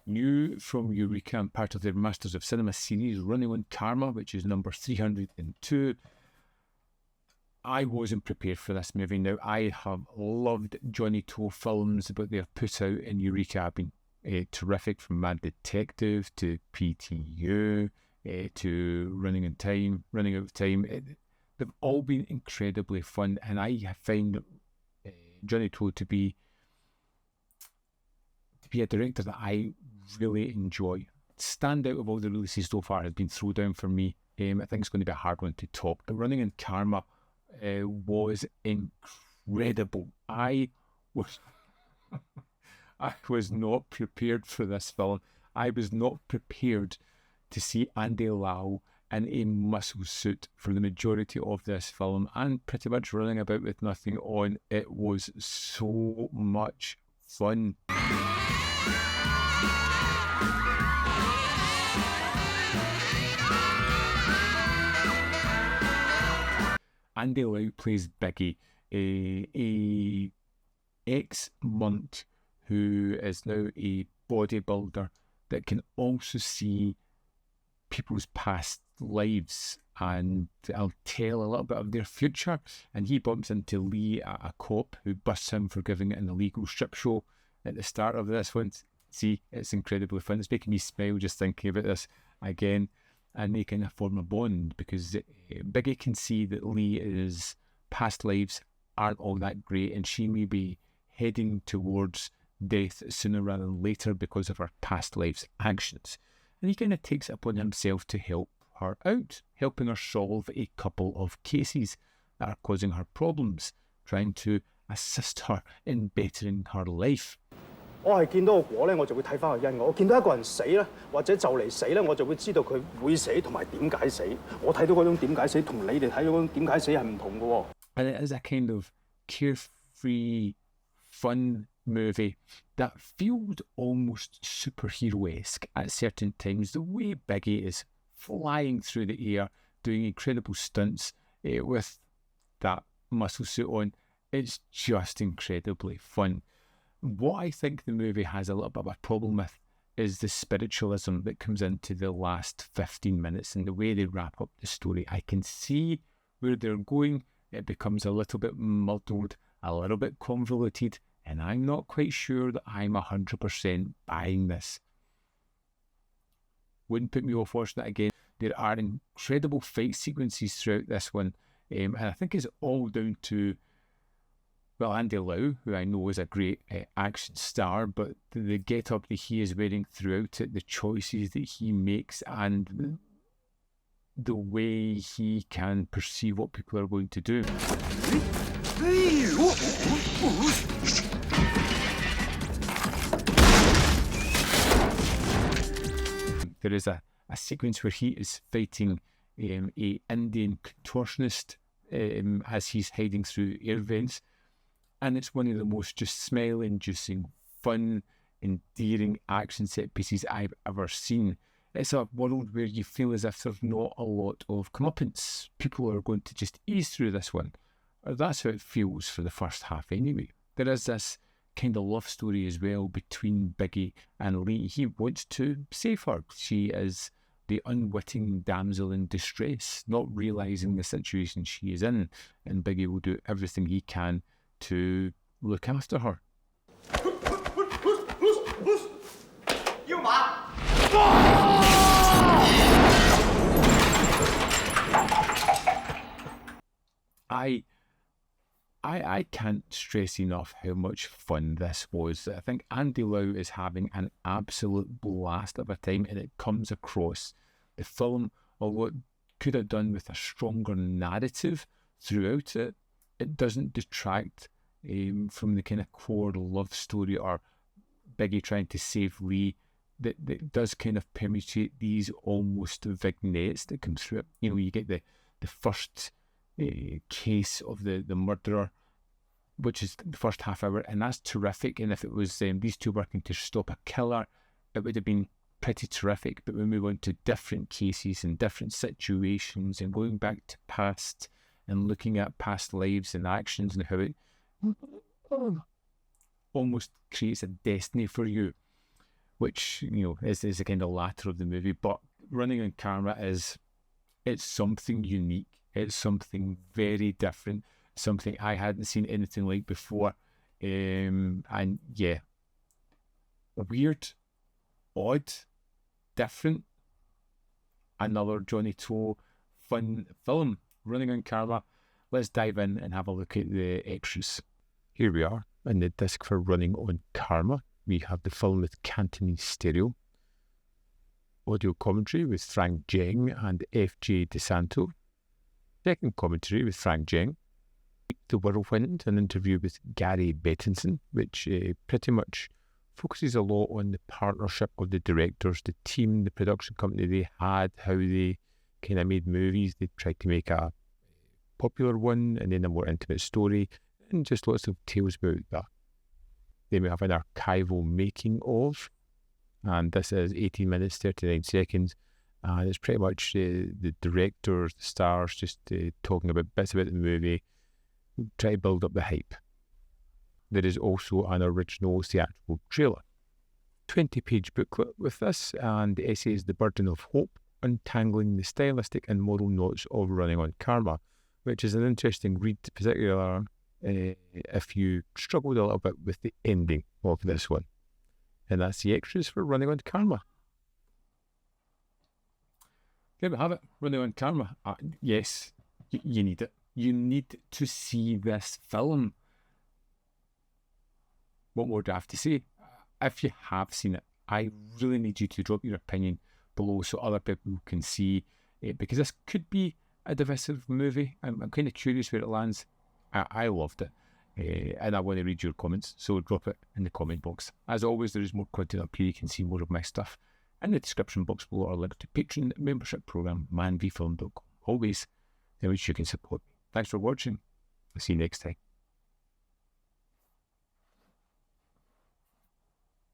New from Eureka and part of their Masters of Cinema series, Running on Karma, which is number 302. I wasn't prepared for this movie. Now, I have loved Johnnie To films, but they have put out in Eureka have been terrific, from Mad Detective to PTU to Running Out of Time. They've all been incredibly fun, and I have found Johnnie To to be a director that I really enjoy. Standout of all the releases so far has been Throwdown for me. I think it's going to be a hard one to top. But Running in Karma was incredible. I was not prepared for this film. I was not prepared to see Andy Lau in a muscle suit for the majority of this film and pretty much running about with nothing on. It was so much fun. Andy Lau plays Biggie, a ex-monk who is now a bodybuilder that can also see people's past lives and I'll tell a little bit of their future. And he bumps into Lee, a cop, who busts him for giving an illegal strip show at the start of this one. See, it's incredibly fun. It's making me smile just thinking about this again and making a form of bond, because Biggie can see that Lee's past lives aren't all that great and she may be heading towards death sooner rather than later because of her past life's actions. And he kind of takes it upon himself to help her out, helping her solve a couple of cases that are causing her problems, trying to assist her in bettering her life. 我係見到個果咧，我就會睇翻個因果。我見到一個人死咧，或者就嚟死咧，我就會知道佢會死同埋點解死。我睇到嗰種點解死，同你哋睇到嗰種點解死係唔同嘅喎。And it is a kind of carefree, fun movie that feels almost superhero-esque at certain times. The way Biggie is flying through the air, doing incredible stunts with that muscle suit on, it's just incredibly fun. What I think the movie has a little bit of a problem with is the spiritualism that comes into the last 15 minutes and the way they wrap up the story. I can see where they're going. It becomes a little bit muddled, a little bit convoluted, and I'm not quite sure that I'm 100% buying this. Wouldn't put me off watching it again. There are incredible fight sequences throughout this one, and I think it's all down to, well, Andy Lau, who I know is a great action star, but the get-up that he is wearing throughout it, the choices that he makes, and the way he can perceive what people are going to do. There is a sequence where he is fighting a Indian contortionist as he's hiding through air vents. And it's one of the most just smile-inducing, fun, endearing action set pieces I've ever seen. It's a world where you feel as if there's not a lot of comeuppance. People are going to just ease through this one. Or that's how it feels for the first half anyway. There is this kind of love story as well between Biggie and Lee. He wants to save her. She is the unwitting damsel in distress, not realising the situation she is in. And Biggie will do everything he can to look after her. I can't stress enough how much fun this was. I think Andy Lau is having an absolute blast of a time, and it comes across. The film, although it could have done with a stronger narrative throughout it, it doesn't detract from the kind of core love story or Biggie trying to save Lee. That does kind of permutate these almost vignettes that come through it. You know, you get the first case of the murderer, which is the first half hour, and that's terrific. And if it was these two working to stop a killer, it would have been pretty terrific. But we move on to different cases and different situations and going back to past and looking at past lives and actions and how it almost creates a destiny for you. which, is the kind of latter of the movie. But Running on Camera it's something unique. It's something very different, something I hadn't seen anything like before. And yeah, weird, odd, different. Another Johnnie To fun film, Running on Camera. Let's dive in and have a look at the extras. Here we are in the disc for Running on Karma. We have the film with Cantonese stereo, audio commentary with Frank Zheng and F.J. DeSanto, second commentary with Frank Zheng, The Whirlwind, an interview with Gary Bettinson, which pretty much focuses a lot on the partnership of the directors, the team, the production company they had, how they kind of made movies. They tried to make a popular one and then a more intimate story, and just lots of tales about that. Then we have an archival making of, and this is 18 minutes, 39 seconds, and it's pretty much the directors, the stars, just talking about bits about the movie, try to build up the hype. There is also an original theatrical trailer. 20-page booklet with this, and the essay is The Burden of Hope, Untangling the Stylistic and Moral Knots of Running on Karma, which is an interesting read, particularly if you struggled a little bit with the ending of this one. And that's the extras for Running on Karma. There we have it, Running on Karma. Yes, you need it. You need to see this film. What more do I have to say? If you have seen it, I really need you to drop your opinion below so other people can see it, because this could be a divisive movie. I'm kind of curious where it lands. I loved it, and I want to read your comments, so drop it in the comment box. As always, there is more content up here. You can see more of my stuff in the description box below, or link to Patreon membership program, manvfilm.com. Always in which you can support me. Thanks for watching. I'll see you next time.